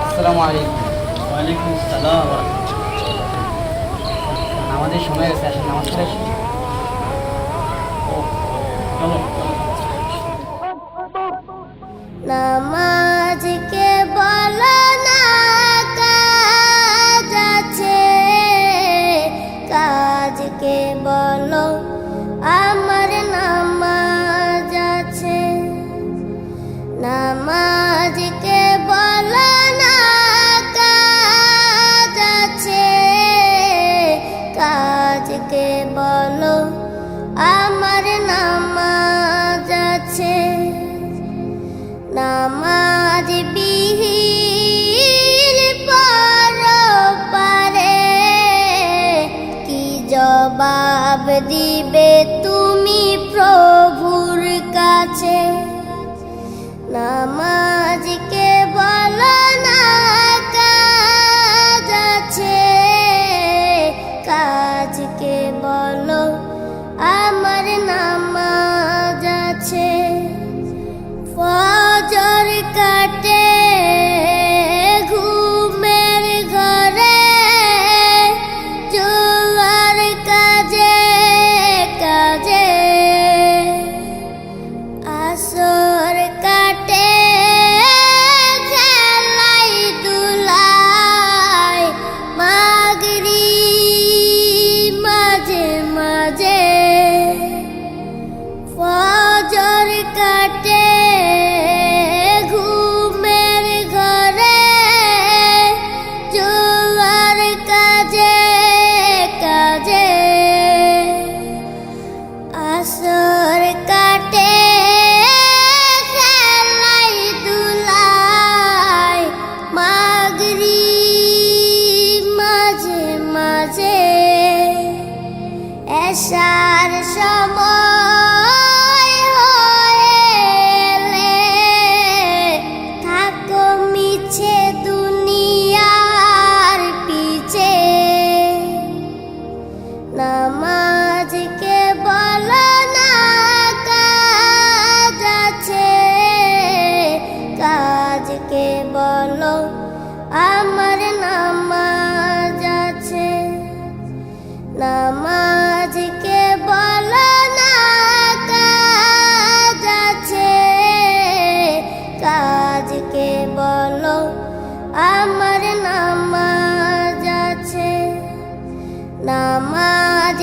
আসসালামু আলাইকুম। ওয়ালাইকুম আসসালাম। আমাদের সময় গেছে, আসেন নামাজ পড়ে আসি। চলো নামাজকে বলো না কাজ আছে, কাজকে বলো আমার নামাজ আছে। নামাজকে বলো না কাজ আছে, কাজকে বলো আমার নামাজ আছে। নামাজ বিহীন পরপারে কি জবাব দিবে তুমি প্রভুর কাছে? নামাজকে বলো না কাজ আছে, কাজকে বলো আমার নামাজ আছে। ফজর কাটে ঘুমের ঘরে, জোয়ার কাজে কাজে। আসর কাটে খেলাই দুলাই, মাগরিব মাঝে মাঝে। ফজর কাটে ঘুমের ঘরে, জোয়ার কাজে কাজে। আসর কাটে খেলাই দুলাই, মাগরিব মাঝে মাঝে। এশার সময় হলে থাকো মিছে দুনিয়ার পিছে। নামাজকে বলো না কাজ আছে, কাজকে বলো আমার নামাজ আছে। নামাজকে বলো না কাজ আছে, কাজকে বলো আমার নামাজ আছে। নামাজ